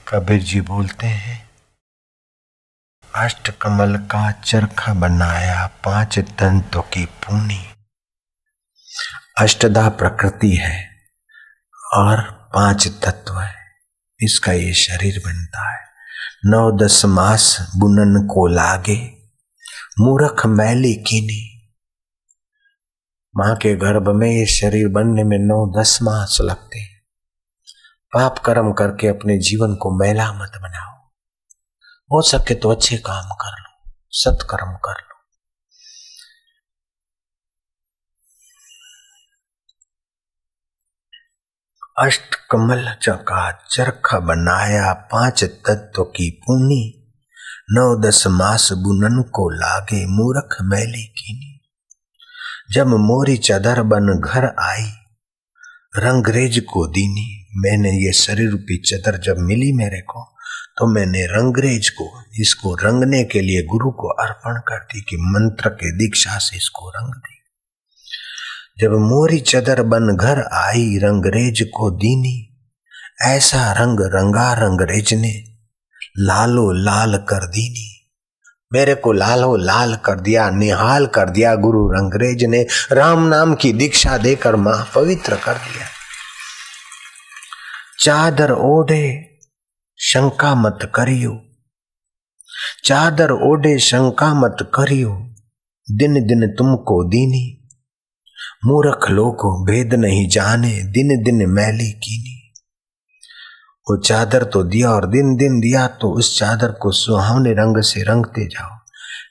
कबीर जी बोलते हैं, अष्ट कमल का चरखा बनाया 5 तंतों की पूनी। अष्टधा प्रकृति है और 5 तत्व है, इसका ये शरीर बनता है। 9-10 मास बुनन को लागे, मूर्ख मैली कीनी। मां के गर्भ में ये शरीर बनने में 9-10 मास लगते हैं। पाप कर्म करके अपने जीवन को मैला मत बनाओ, हो सके तो अच्छे काम कर लो, सत्कर्म कर लो। अष्ट कमल का चरखा बनाया 5 तत्व की पूनी। 9-10 मास बुनन को लागे, मूर्ख मैली कीनी। जब मोरी चादर बन घर आई, रंगरेज को दीनी। मैंने ये शरीर रूपी चादर जब मिली मेरे को, तो मैंने रंगरेज को, इसको रंगने के लिए गुरु को अर्पण कर दी कि मंत्र के दीक्षा से इसको रंग दे। जब मोरी चादर बन घर आई, रंगरेज को दीनी। ऐसा रंग रंगा रंगरेज ने, लालो लाल कर दीनी। मेरे को लालो लाल कर दिया, निहाल कर दिया गुरु रंगरेज ने। राम नाम की दीक्षा देकर मां पवित्र कर दिया। चादर ओढ़े शंका मत करियो, चादर ओढ़े शंका मत करियो। दिन दिन तुमको दीनी, मूर्ख लोग भेद नहीं जाने। दिन दिन मैली कीनी। वो चादर तो दिया और दिन दिन दिया, तो उस चादर को सुहावने रंग से रंगते जाओ।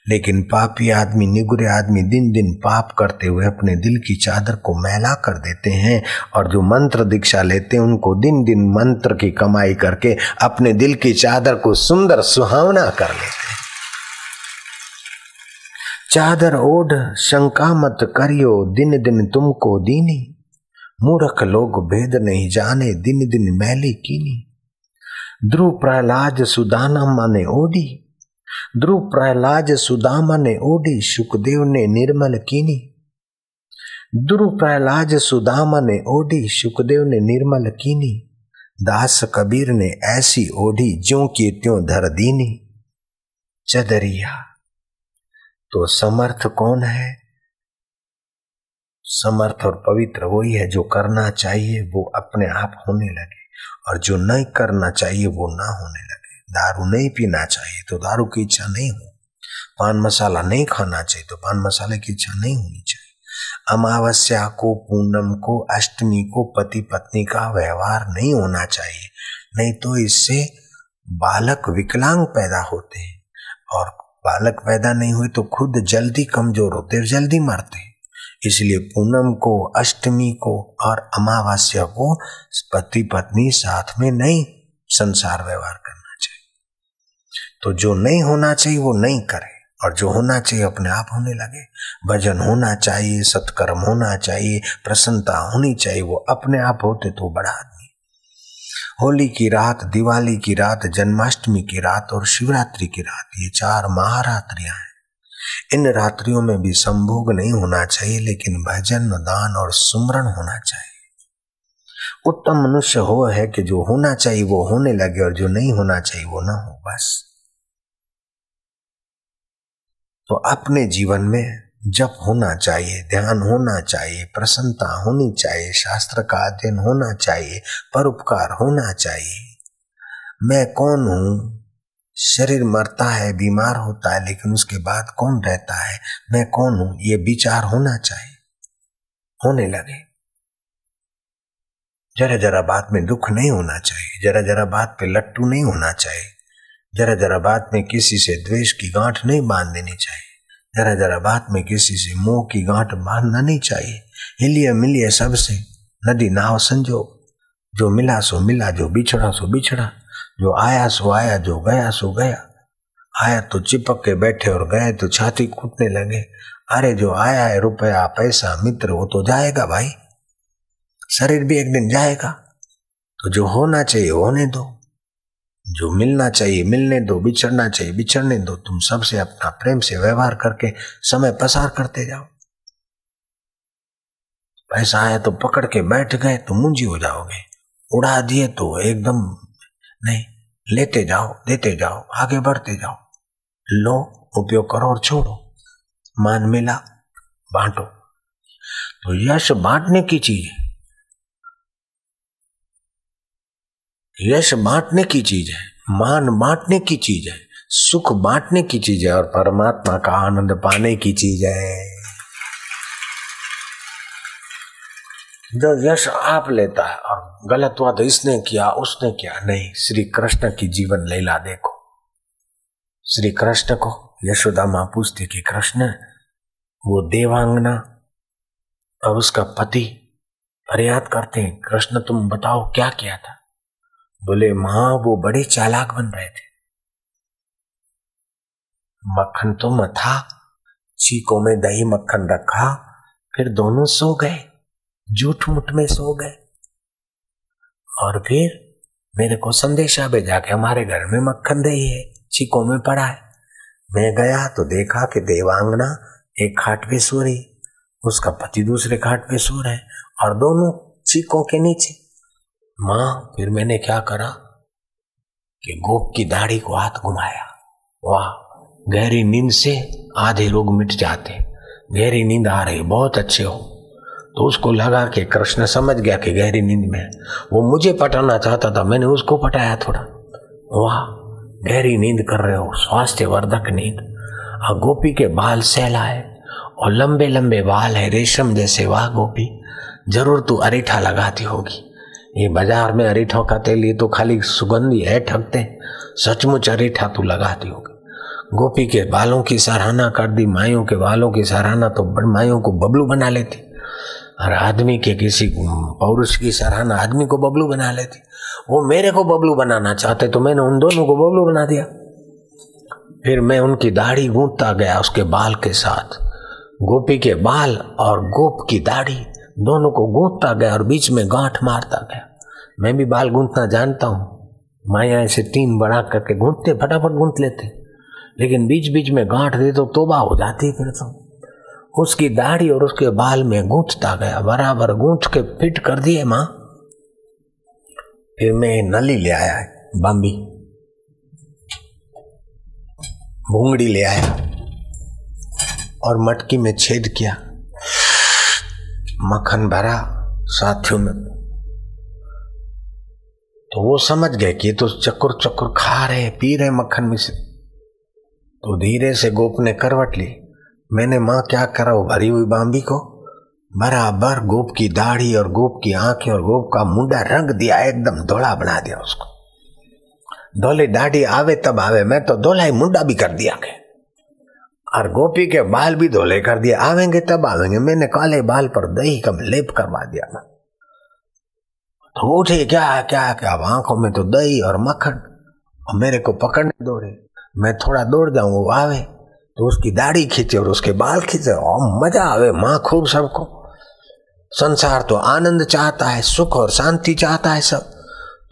लेकिन पापी आदमी, निगुरे आदमी दिन दिन पाप करते हुए अपने दिल की चादर को मैला कर देते हैं। और जो मंत्र दीक्षा लेते हैं, उनको दिन दिन मंत्र की कमाई करके अपने दिल की चादर को सुंदर सुहावना कर लेते हैं। चादर ओढ़ शंका मत करियो, दिन दिन तुमको दीनी। मूर्ख लोग भेद नहीं जाने, दिन दिन मैली कीनी। ध्रुव प्रहलाद सुदामा ने ओढ़ी, ध्रुव प्रहलाद सुदामा ने ओढ़ी। सुखदेव ने निर्मल कीनी। ध्रुव प्रहलाद सुदामा ने ओढ़ी, सुखदेव ने निर्मल कीनी। दास कबीर ने ऐसी ओढ़ी, ज्यों की त्यों धर दीनी। चदरिया तो समर्थ कौन है? समर्थ और पवित्र वही है जो करना चाहिए वो अपने आप होने लगे, और जो नहीं करना चाहिए वो ना होने लगे। दारू नहीं पीना चाहिए तो दारू की इच्छा नहीं हो, पान मसाला नहीं खाना चाहिए तो पान मसाले की इच्छा नहीं होनी चाहिए। अमावस्या को, पूनम को, अष्टमी को पति पत्नी का व्यवहार नहीं होना चाहिए, नहीं तो इससे बालक विकलांग पैदा होते हैं, और बालक पैदा नहीं हुए तो खुद जल्दी कमजोर होते, जल्दी मरते। इसलिए पूनम को, अष्टमी को और अमावस्या को पति पत्नी साथ में नहीं संसार व्यवहार करना चाहिए। तो जो नहीं होना चाहिए वो नहीं करे, और जो होना चाहिए अपने आप होने लगे। भजन होना चाहिए, सत्कर्म होना चाहिए, प्रसन्नता होनी चाहिए, वो अपने आप होते तो बड़ा आदमी। होली की रात, दिवाली की रात, जन्माष्टमी की रात और शिवरात्रि की रात, ये 4 महारात्रियां हैं। इन रात्रियों में भी संभोग नहीं होना चाहिए, लेकिन भजन, दान और सुमरण होना चाहिए। उत्तम मनुष्य हो है कि जो होना चाहिए वो होने लगे, और जो नहीं होना चाहिए वो ना हो, बस। तो अपने जीवन में जप होना चाहिए, ध्यान होना चाहिए, प्रसन्नता होनी चाहिए, शास्त्र का अध्ययन होना चाहिए, परोपकार होना चाहिए। मैं कौन हूं? शरीर मरता है, बीमार होता है, लेकिन उसके बाद कौन रहता है? मैं कौन हूं? ये विचार होना चाहिए, होने लगे। जरा जरा बात में दुख नहीं होना चाहिए, जरा जरा बात पे लट्टू नहीं होना चाहिए, जरा जरा बात में किसी से द्वेष की गांठ नहीं बांध देनी चाहिए, जरा जरा बात में किसी से मोह की गांठ बांधना नहीं चाहिए। हिलिए मिलिए सबसे नदी नाव संजोग, जो मिला सो मिला, जो बिछड़ा सो बिछड़ा, जो आया सो आया, जो गया सो गया। आया तो चिपक के बैठे और गए तो छाती कूटने लगे। अरे जो आया है रुपया पैसा मित्र, वो तो जाएगा भाई, शरीर भी एक दिन जाएगा। तो जो होना चाहिए होने दो, जो मिलना चाहिए मिलने दो, बिछड़ना चाहिए बिछड़ने दो। तुम सबसे अपना प्रेम से व्यवहार करके समय पसार करते जाओ। पैसा आया तो पकड़ के बैठ गए तो मुंजी हो जाओगे, उड़ा दिए तो एकदम नहीं। लेते जाओ, देते जाओ, आगे बढ़ते जाओ, लो, उपयोग करो और छोड़ो। मान मिला, बांटो। तो यश बांटने की चीज है, यश बांटने की चीज है, मान बांटने की चीज है, सुख बांटने की चीज है, और परमात्मा का आनंद पाने की चीज है। जो यश आप लेता है और गलत हुआ तो इसने किया, उसने किया, नहीं। श्री कृष्ण की जीवन लीला देखो। श्री कृष्ण को यशोदा मां पूछती कि कृष्ण, वो देवांगना और उसका पति फरियाद करते हैं, कृष्ण तुम बताओ क्या किया था? बोले मां, वो बड़े चालाक बन रहे थे। मक्खन तो मथा, चीकों में दही मक्खन रखा, फिर दोनों सो गए, झूठ मुठ में सो गए, और फिर मेरे को संदेशा भेजा कि हमारे घर में मक्खन दही है, चीकों में पड़ा है। मैं गया तो देखा कि देवांगना एक खाट पे सो रही, उसका पति दूसरे खाट पे सो रहे, और दोनों चीकों के नीचे। मां, फिर मैंने क्या करा कि गोप की दाढ़ी को हाथ घुमाया। वाह, गहरी नींद से आधे रोग मिट जाते। गहरी नींद आ रही, बहुत अच्छे हो। तो उसको लगा कि कृष्ण समझ गया कि गहरी नींद में है। वो मुझे पटाना चाहता था, मैंने उसको पटाया थोड़ा। वाह, गहरी नींद कर रहे हो, स्वास्थ्य वर्धक नींद। और गोपी के बाल सहलाए और लंबे लंबे बाल है रेशम जैसे। वाह गोपी, जरूर तू अरीठा लगाती होगी। ये बाजार में अरीठों का तेल ये तो खाली सुगंधी है, ठगते। सचमुच अरीठा तू लगाती होगी। गोपी के बालों की सराहना कर दी। माइयों के बालों की सराहना तो माइयों को बबलू बना लेती, और आदमी के किसी पौरुष की सराहना आदमी को बबलू बना लेती। वो मेरे को बबलू बनाना चाहते तो मैंने उन दोनों को बबलू बना दिया। फिर मैं उनकी दाढ़ी गूंथता गया उसके बाल के साथ। गोपी के बाल और गोप की दाढ़ी दोनों को गूंथता गया और बीच में गांठ मारता गया। मैं भी बाल गूंथना जानता हूँ। माया ऐसे टीम बना करके गूंथते, फटाफट गूंथ लेते, लेकिन बीच बीच में गांठ दे तो तौबा हो जाती। फिर तो उसकी दाढ़ी और उसके बाल में गूंथता गया, बराबर गूंथ के फिट कर दिए मां। फिर मैं नली ले आया, बम्बी भूंगड़ी ले आया और मटकी में छेद किया, मक्खन भरा साथियों में। तो वो समझ गए कि ये तो चक्कर चक्कर खा रहे, पी रहे मक्खन में से। तो धीरे से गोप ने करवट ली। मैंने मां क्या करा, वो भरी हुई बांबी को बराबर गोप की दाढ़ी और गोप की आंखें और गोप का मुंडा रंग दिया, एकदम धोला बना दिया उसको। धोली दाढ़ी आवे तब आवे, मैं तो धोला ही मुंडा भी कर दिया के, और गोपी के बाल भी धोले कर दिए, आवेंगे तब आवेंगे। मैंने काले बाल पर दही का लेप करवा दिया। मैं तो उठे, क्या क्या क्या, आंखों में तो दही और मक्खन, और मेरे को पकड़ने दौड़े। मैं थोड़ा दौड़ जाऊं, वो आवे तो उसकी दाढ़ी खींचे और उसके बाल खींचे, और मजा आवे। माँ खूब सबको, संसार तो आनंद चाहता है, सुख और शांति चाहता है सब।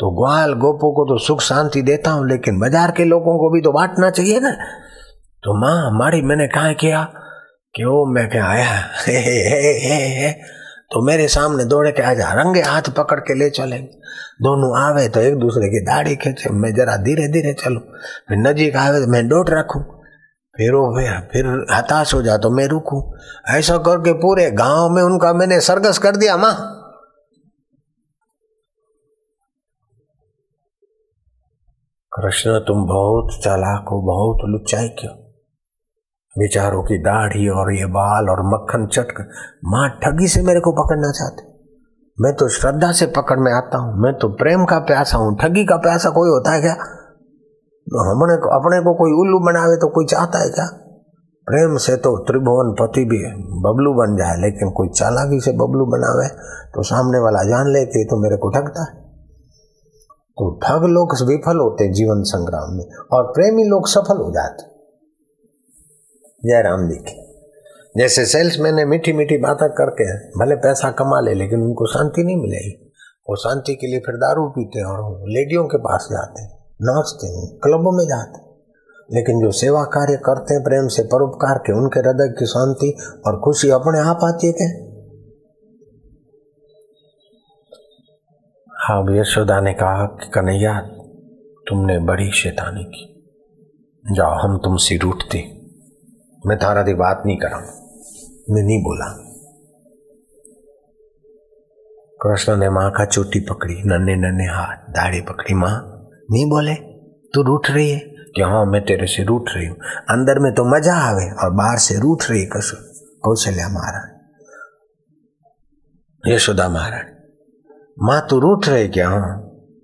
तो ग्वाल गोपों को तो सुख शांति देता हूं, लेकिन बाजार के लोगों को भी तो बांटना चाहिए ना। तो माँ हमारी, मैंने कहा किया कि वो मैं क्या आया हे। तो मेरे सामने दौड़े के आजा, रंगे हाथ पकड़ के ले चलेंगे। दोनों आवे तो एक दूसरे की दाढ़ी खींचे, मैं जरा धीरे धीरे चलूं। फिर नजीक आवे तो मैं डोट रखूं, फिर हताश हो जा तो मैं रुकूं। ऐसा करके पूरे गांव में उनका मैंने सरगस कर दिया। मां, कृष्ण तुम बहुत चालाक हो, बहुत लुच्चाई क्यों। बेचारों की दाढ़ी और ये बाल और मक्खन चटक, मां ठगी से मेरे को पकड़ना चाहते। मैं तो श्रद्धा से पकड़ में आता हूं, मैं तो प्रेम का प्यासा हूं। ठगी का प्यासा कोई होता है क्या? अपने को कोई उल्लू बनावे तो कोई चाहता है क्या? प्रेम से तो त्रिभुवन पति भी बबलू बन जाए, लेकिन कोई चालाकी से बबलू बनावे तो सामने वाला जान ले कि तो मेरे को ठगता है। तो ठग लोग विफल होते जीवन संग्राम में, और प्रेमी लोग सफल हो जाते। जय राम जी की। जैसे सेल्समैन ने मीठी मीठी बातें करके भले पैसा कमा ले, लेकिन उनको शांति नहीं मिलेगी। वो शांति के लिए फिर दारू पीते हैं और लेडियों के पास जाते हैं, नाचते हैं, क्लबों में जाते हैं। लेकिन जो सेवा कार्य करते हैं प्रेम से, परोपकार के, उनके हृदय की शांति और खुशी अपने आप आती है। क्या अब यशोदा ने कहा कि कन्हैया तुमने बड़ी शैतानी की, जाओ हम तुमसे रूठते, मैं थारा दी बात नहीं करा, मैं नहीं बोला। कृष्ण ने माँ का चोटी पकड़ी, नन्हे नन्हे हाथ दाढ़ी पकड़ी। माँ नहीं बोले, तू रूठ रही है? कि हाँ मैं तेरे से रूठ रही हूँ, अंदर में तो मजा आवे और बाहर से रूठ रही। कौशल्या महाराज, यशोदा महाराज, माँ तू रूठ रही क्या? हाँ।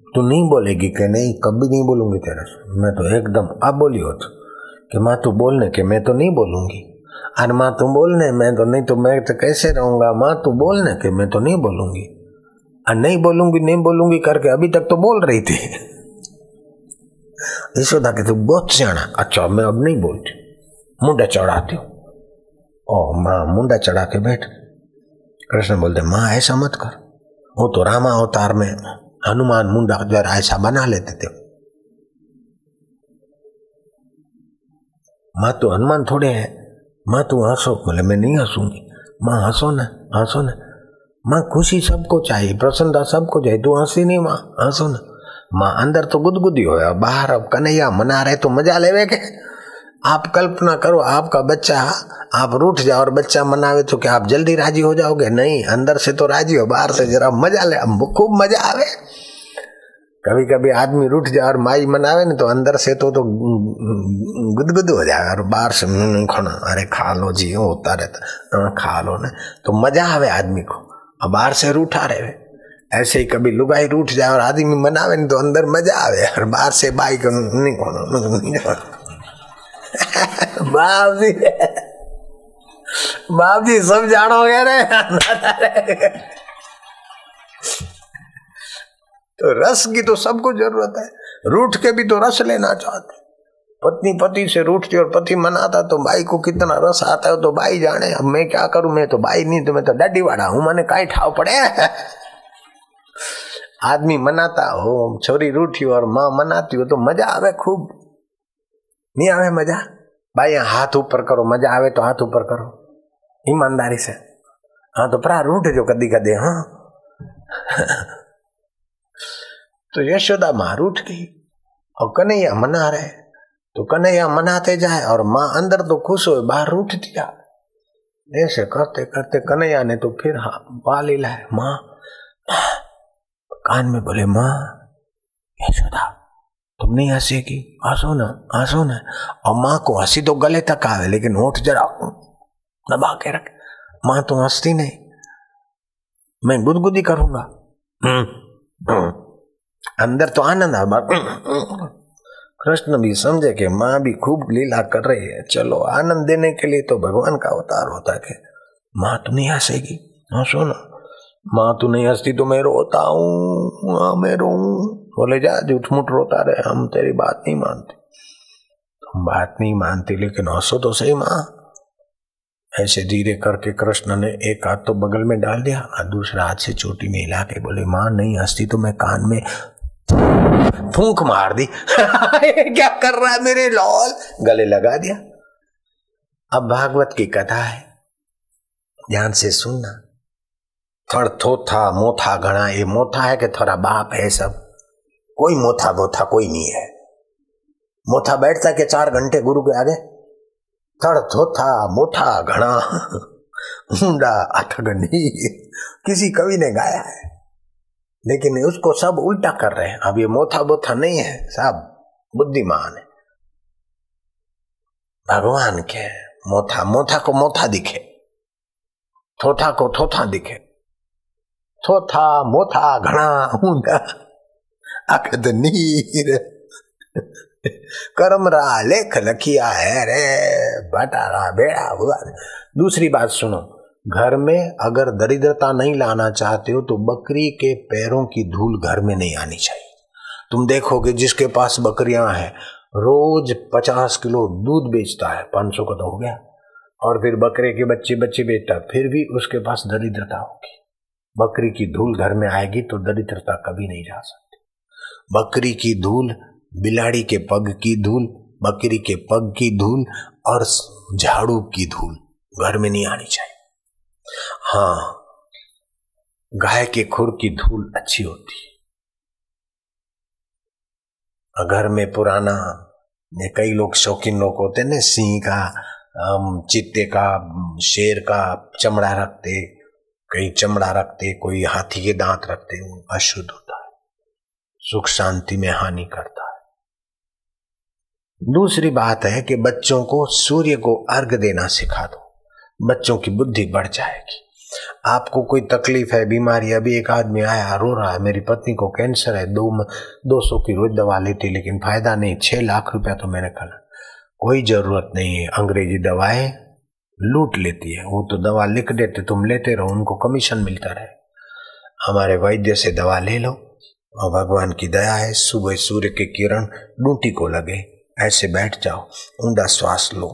तू नहीं बोलेगी? कि नहीं कभी नहीं बोलूंगी तेरे से। मैं तो एकदम अब बोली हो कि माँ तू बोलने के, मैं तो नहीं बोलूंगी। अरे माँ तू बोलने, मैं तो नहीं, तो मैं तो कैसे रहूंगा? माँ तू बोलने के, मैं तो नहीं बोलूंगी। नहीं बोलूंगी नहीं बोलूंगी करके अभी तक तो बोल रही थी। यशोदा के तू बहुत सियाना। अच्छा मैं अब नहीं बोलती, मुंडा चढ़ाती हूँ। ओ माँ मुंडा चढ़ा के बैठ। कृष्ण बोलते माँ ऐसा मत कर, वो तो रामा अवतार में हनुमान मुंडा जरा ऐसा बना लेते थे। माँ तू हनुमान थोड़े है, माँ तू हंसो। बोले मैं नहीं हंसूंगी। माँ हंसो ना, हंसो ना। माँ खुशी सबको चाहिए, प्रसन्नता सबको चाहिए, तू हंसी नहीं माँ, हंसो ना। माँ अंदर तो गुदगुदी हो, बाहर अब कन्हैया मना रहे तो मजा लेवे के। आप कल्पना करो आपका बच्चा, आप रूठ जाओ और बच्चा मनावे तो क्या आप जल्दी राजी हो जाओगे? नहीं, अंदर से तो राजी हो, बाहर से जरा मजा ले, खूब मजा आवे। कभी कभी आदमी रूठ जाए और माई मनावे ना तो अंदर से तो गुदगुद हो जाए और बाहर से खाना, अरे खा लो जी, होता रहता, खा लो ना तो मजा आवे आदमी को, और बाहर से रूठा रहे। ऐसे ही कभी लुगाई रूठ जाए और आदमी मनावे नहीं तो अंदर मजा आवे और बाहर से बाई को नहीं खाना। बाप जी सब जानोगे रे। तो रस की तो सबको जरूरत है, रूठ के भी तो रस लेना चाहते। पत्नी पति से रूठती और पति मनाता तो भाई को कितना रस आता है तो भाई जाने। अब मैं क्या करूं, मैं तो भाई नहीं तो मैं तो डड्डी वाड़ा हूं, मैंने काई ठाव पड़े। आदमी मनाता हो, छोरी रूठी और माँ मनाती हो तो मजा आवे खूब। नहीं आवे मजा? भाई हाथ ऊपर करो, मजा आवे तो हाथ ऊपर करो ईमानदारी से। हाँ तो परा रूठ जो कदी कदे। हाँ तो यशोदा माँ रूठ गई और कन्हैया मना रहे, तो कन्हैया मनाते जाए और माँ अंदर तो खुश हो, बाहर रूठ दिया। ऐसे करते करते कन्हैया ने तो फिर पाल लाए। माँ कान में बोले, माँ यशोदा तुम नहीं हंसेगी? हंसो ना, हंसो ना। और माँ को हंसी तो गले तक आवे लेकिन होठ जरा दबा के रख। माँ तो हंसती नहीं, मैं गुदगुदी करूंगा। अंदर तो आनंद आ। कृष्ण भी समझे कि माँ भी खूब लीला कर रही है, चलो आनंद देने के लिए तो भगवान का अवतार होता है। कि माँ तू नहीं हंसेगी? हंसो ना। माँ तू नहीं हंसती तो मैं रोता हूँ, मैं रो। बोले जा झूठ मूठ रोता रहे, हम तेरी बात नहीं मानते। तुम बात नहीं मानती लेकिन हंसो तो सही माँ। ऐसे धीरे करके कृष्ण ने एक हाथ तो बगल में डाल दिया और दूसरा हाथ से चोटी में हिला के बोले, माँ नहीं हंसती तो मैं कान में फूंक मार दी। क्या कर रहा है मेरे लॉल? गले लगा दिया। अब भागवत की कथा है, ध्यान से सुनना। थड़ थोथा मोथा घना, ये मोथा है कि थोड़ा बाप है सब? कोई मोथा बोथा कोई नहीं है। मोथा बैठता के 4 घंटे गुरु के आगे। थड़ थोथा मोथा घना मुंडा अठगनी, किसी कवि ने गाया है लेकिन उसको सब उल्टा कर रहे हैं। अब ये मोथा बोथा नहीं है, सब बुद्धिमान है। भगवान के मोथा, मोथा को मोथा दिखे, थोथा को थोथा दिखे। थोथा मोथा घना मुंडा अखद नीर, कर्म रा लेख लखिया है रे, बटारा बेड़ा हुआ। दूसरी बात सुनो, घर में अगर दरिद्रता नहीं लाना चाहते हो तो बकरी के पैरों की धूल घर में नहीं आनी चाहिए। तुम देखोगे जिसके पास बकरियां हैं रोज 50 किलो दूध बेचता है, 500 का तो हो गया, और फिर बकरे के बच्चे बेचता है, फिर भी उसके पास दरिद्रता होगी। बकरी की धूल घर में आएगी तो दरिद्रता कभी नहीं जा सकती। बकरी की धूल, बिलाड़ी के पग की धूल, बकरी के पग की धूल और झाड़ू की धूल घर में नहीं आनी चाहिए। हाँ, गाय के खुर की धूल अच्छी होती है। घर में पुराना, कई लोग शौकीन लोग होते हैं ना, सिंह का, चीते का, शेर का चमड़ा रखते, कई चमड़ा रखते, कोई हाथी के दांत रखते, वो अशुद्ध होता है, सुख शांति में हानि करता है। दूसरी बात है कि बच्चों को सूर्य को अर्घ देना सिखा दो, बच्चों की बुद्धि बढ़ जाएगी। आपको कोई तकलीफ है, बीमारी, अभी एक आदमी आया रो रहा है, मेरी पत्नी को कैंसर है, 200 की रोज दवा लेती लेकिन फायदा नहीं, 6 लाख रुपया तो मैंने कहा कोई जरूरत नहीं है, अंग्रेजी दवाएं लूट लेती है, वो तो दवा लिख देते, तुम लेते रहो, उनको कमीशन मिलता रहे। हमारे वैद्य से दवा ले लो और भगवान की दया है, सुबह सूर्य के किरण डूंटी को लगे, ऐसे बैठ जाओ, ऊंडा श्वास लो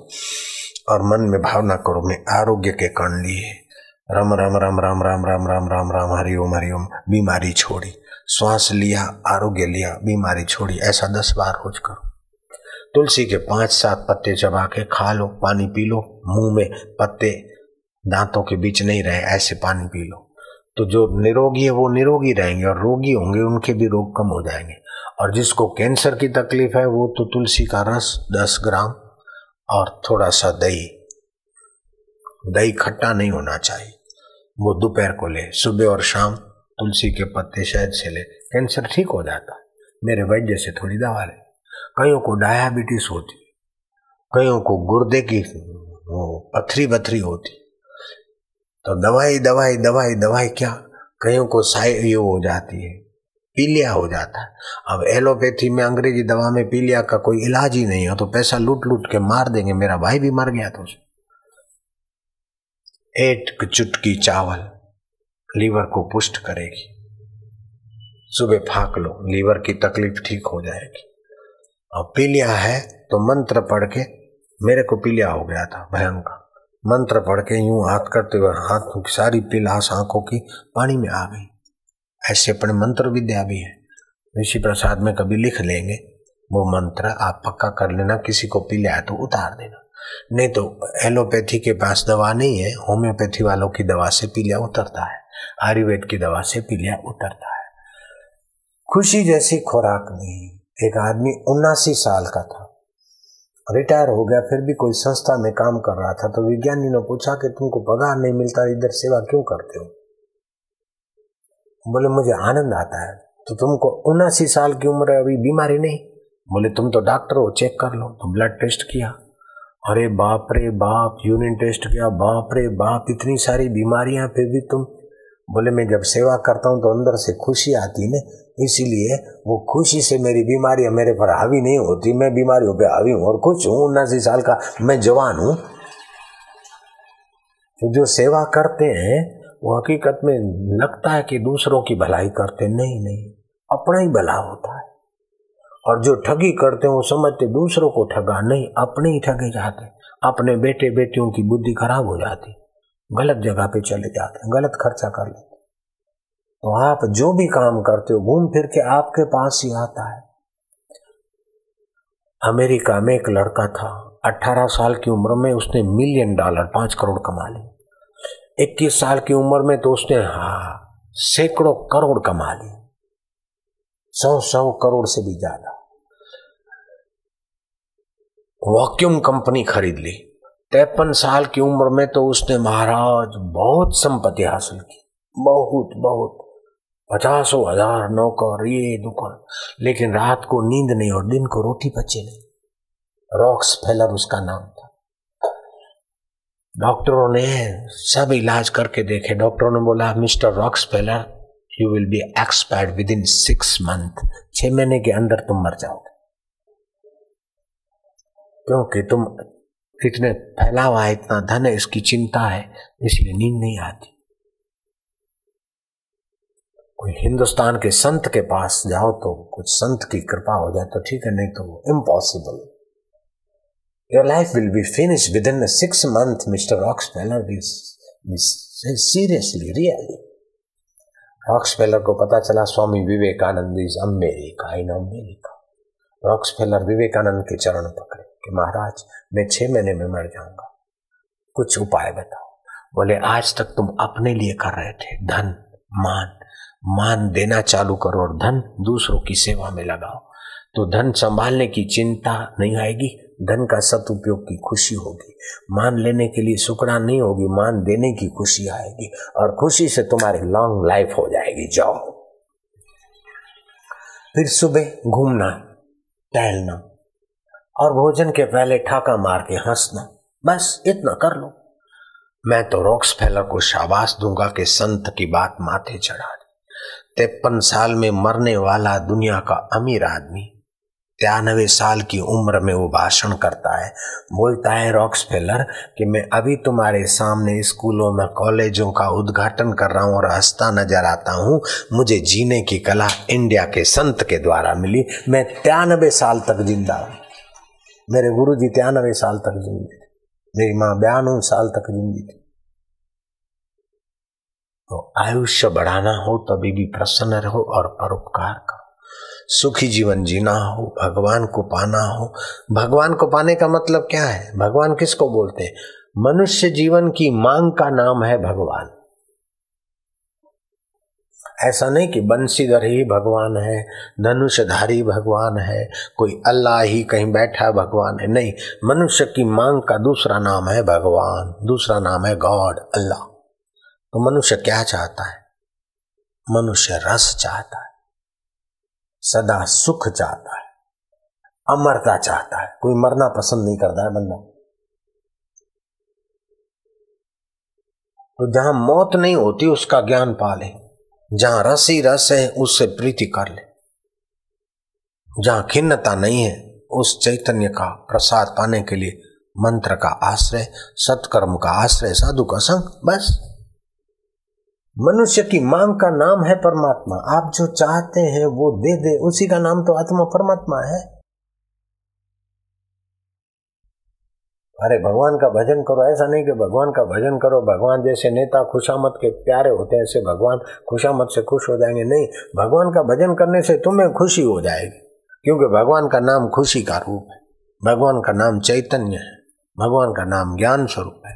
और मन में भावना करो मैं आरोग्य के कण लिए, रम रम रम रम रम रम रम रम रम हरिओम हरिओम, बीमारी छोड़ी, श्वास लिया आरोग्य लिया, बीमारी छोड़ी, ऐसा 10 बार रोज करो। तुलसी के 5-7 पत्ते चबा के खा लो, पानी पी लो, मुंह में पत्ते दांतों के बीच नहीं रहे, ऐसे पानी पी लो, तो जो निरोगी है वो निरोगी रहेंगे और रोगी होंगे उनके भी रोग कम हो जाएंगे। और जिसको कैंसर की तकलीफ है वो तो तुलसी का रस 10 ग्राम और थोड़ा सा दही, दही खट्टा नहीं होना चाहिए, वो दोपहर को ले, सुबह और शाम तुलसी के पत्ते शहद से ले, कैंसर ठीक हो जाता है। मेरे वैद्य से थोड़ी दवा ले। कईयों को डायबिटीज होती, कईयों को गुर्दे की पथरी बथरी होती, तो दवाई दवाई दवाई दवाई क्या, कईयों को ये हो जाती है, पीलिया हो जाता है। अब एलोपैथी में, अंग्रेजी दवा में पीलिया का कोई इलाज ही नहीं है, तो पैसा लूट लूट के मार देंगे। मेरा भाई भी मर गया था उसमें। 1 चुटकी चावल लीवर को पुष्ट करेगी, सुबह फाक लो, लीवर की तकलीफ ठीक हो जाएगी। और पीलिया है तो मंत्र पढ़ के, मेरे को पीलिया हो गया था भयंकर, मंत्र पढ़ के यूं हाथ करते हुए हाथ की सारी पिलास आंखों की पानी में आ गई। ऐसे अपने मंत्र विद्या भी है, ऋषि प्रसाद में कभी लिख लेंगे वो मंत्र, आप पक्का कर लेना, किसी को पीलिया है तो उतार देना। नहीं तो एलोपैथी के पास दवा नहीं है, होम्योपैथी वालों की दवा से पीलिया उतरता है, आयुर्वेद की दवा से पीलिया उतरता है। खुशी जैसी खुराक नहीं। एक आदमी 79 साल का था, रिटायर हो गया, फिर भी कोई संस्था में काम कर रहा था, तो विज्ञानी ने पूछा कि तुमको पगार नहीं मिलता, इधर सेवा क्यों करते हो? बोले मुझे आनंद आता है। तो तुमको 79 साल की उम्र है, अभी बीमारी नहीं? बोले तुम तो डॉक्टर हो, चेक कर लो। तो ब्लड टेस्ट किया, अरे बाप रे बाप, यूरिन टेस्ट किया, बाप रे बाप, इतनी सारी बीमारियां, फिर भी तुम? बोले मैं जब सेवा करता हूं तो अंदर से खुशी आती है ना, इसीलिए वो खुशी से मेरी बीमारियां मेरे पर हावी नहीं होती, मैं बीमारियों पे हावी हूं और खुश हूं। 79 साल का मैं जवान हूं। तो जो सेवा करते हैं वो हकीकत में लगता है कि दूसरों की भलाई करते, नहीं, अपना ही भला होता है। और जो ठगी करते हैं वो समझते दूसरों को ठगा, नहीं, अपने ही ठगे जाते, अपने बेटे बेटियों की बुद्धि खराब हो जाती, गलत जगह पे चले जाते हैं, गलत खर्चा कर लेते। तो आप जो भी काम करते हो घूम फिर के आपके पास ही आता है। अमेरिका में एक लड़का था, 18 साल की उम्र में उसने $1 मिलियन 5 करोड़ कमा लिए। 21 साल की उम्र में तो उसने सैकड़ों करोड़ कमा लिए, 100 करोड़ से भी ज्यादा। वैक्यूम कंपनी खरीद ली। 53 साल की उम्र में तो उसने महाराज बहुत संपत्ति हासिल की, बहुत 50,000 नौकर, ये दुकान, लेकिन रात को नींद नहीं और दिन को रोटी बचे नहीं। रॉक्सफेलर उसका नाम था। डॉक्टरों ने सब इलाज करके देखे, डॉक्टरों ने बोला mister Rockefeller you will be expired within 6 month, 6 महीने के अंदर तुम मर जाओगे, क्योंकि तुम इतने फैला हुआ है, इतना धन है, इसकी चिंता है, इसलिए नींद नहीं आती। कोई हिंदुस्तान के संत के पास जाओ तो कुछ संत की कृपा हो जाए तो ठीक है, नहीं तो impossible. Your life will be finish within 6 month mister Rockefeller, seriously, really. Rockefeller को पता चला Swami Vivekananda is America, in America. Rockefeller Vivekananda के चरण पकड़े कि महाराज मैं 6 महीने में मर जाऊंगा, कुछ उपाय बताओ। बोले आज तक तुम अपने लिए कर रहे थे, धन मान देना चालू करो और धन दूसरों की सेवा में लगाओ, तो धन संभालने की चिंता नहीं आएगी, धन का सदुपयोग की खुशी होगी, मान लेने के लिए सुकड़ा नहीं होगी, मान देने की खुशी आएगी और खुशी से तुम्हारी लॉन्ग लाइफ हो जाएगी। जाओ फिर सुबह घूमना, टहलना और भोजन के पहले ठाका मार के हंसना, बस इतना कर लो। मैं तो रॉक्सफेलर को शाबाश दूंगा कि संत की बात माथे चढ़ा दी। 53 साल में मरने वाला दुनिया का अमीर आदमी 93 साल की उम्र में वो भाषण करता है, बोलता है रॉक्सफेलर कि मैं अभी तुम्हारे सामने स्कूलों में कॉलेजों का उद्घाटन कर रहा हूँ और हंसता नजर आता हूँ। मुझे जीने की कला इंडिया के संत के द्वारा मिली। मैं 93 साल तक जिंदा हूँ। मेरे गुरु जी 93 साल तक जिंदे थे, मेरी माँ 92 साल तक जिंदी थी। तो आयुष्य बढ़ाना हो तभी भी प्रसन्न रहो और परोपकार करो। सुखी जीवन जीना हो, भगवान को पाना हो। भगवान को पाने का मतलब क्या है? भगवान किसको बोलते हैं? मनुष्य जीवन की मांग का नाम है भगवान। ऐसा नहीं कि बंसीधर ही भगवान है, धनुषधारी भगवान है, कोई अल्लाह ही कहीं बैठा भगवान है, नहीं। मनुष्य की मांग का दूसरा नाम है भगवान, दूसरा नाम है गॉड, अल्लाह। तो मनुष्य क्या चाहता है? मनुष्य रस चाहता है, सदा सुख चाहता है, अमरता चाहता है। कोई मरना पसंद नहीं करता है बंदा। तो जहां मौत नहीं होती उसका ज्ञान पा ले, जहां रस ही रस है उससे प्रीति कर ले, जहां खिन्नता नहीं है उस चैतन्य का प्रसाद पाने के लिए मंत्र का आश्रय, सत्कर्म का आश्रय, साधु का संग, बस। मनुष्य की मांग का नाम है परमात्मा। आप जो चाहते हैं वो दे दे, उसी का नाम तो आत्मा परमात्मा है। अरे भगवान का भजन करो, ऐसा नहीं कि भगवान का भजन करो, भगवान जैसे नेता खुशामद के प्यारे होते हैं ऐसे भगवान खुशामद से खुश हो जाएंगे, नहीं। भगवान का भजन करने से तुम्हें खुशी हो जाएगी, क्योंकि भगवान का नाम खुशी का रूप है, भगवान का नाम चैतन्य है, भगवान का नाम ज्ञान स्वरूप है।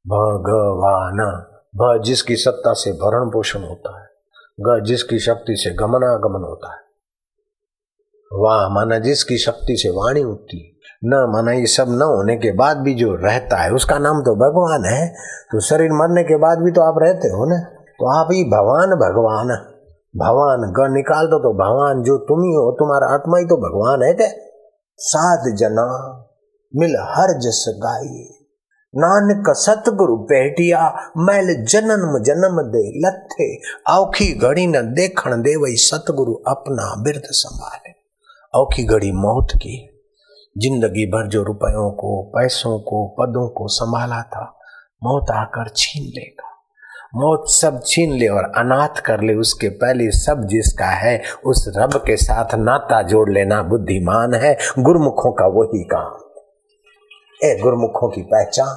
भगवान, भ जिसकी सत्ता से भरण पोषण होता है, ग जिसकी शक्ति से गमनागमन होता है, वाह माना जिसकी शक्ति से वाणी उठती, न माना ये सब न होने के बाद भी जो रहता है उसका नाम तो भगवान है। तो शरीर मरने के बाद भी तो आप रहते हो ना, तो आप ही भगवान, भगवान भगवान ग निकाल दो तो भगवान जो तुम ही हो, तुम्हारा आत्मा ही तो भगवान है। क्या साध जना मिल हर जस गाई, नानक सतगुरु भेटिया मैल जन्म जन्म दे लथे, औखी घड़ी न देखण देवई सतगुरु अपना बिरद संभाले। औखी घड़ी मौत की, जिंदगी भर जो रुपयों को, पैसों को, पदों को संभाला था, मौत आकर छीन लेगा। मौत सब छीन ले और अनाथ कर ले, उसके पहले सब जिसका है उस रब के साथ नाता जोड़ लेना बुद्धिमान है। गुरमुखों का वही काम, गुरमुखों की पहचान।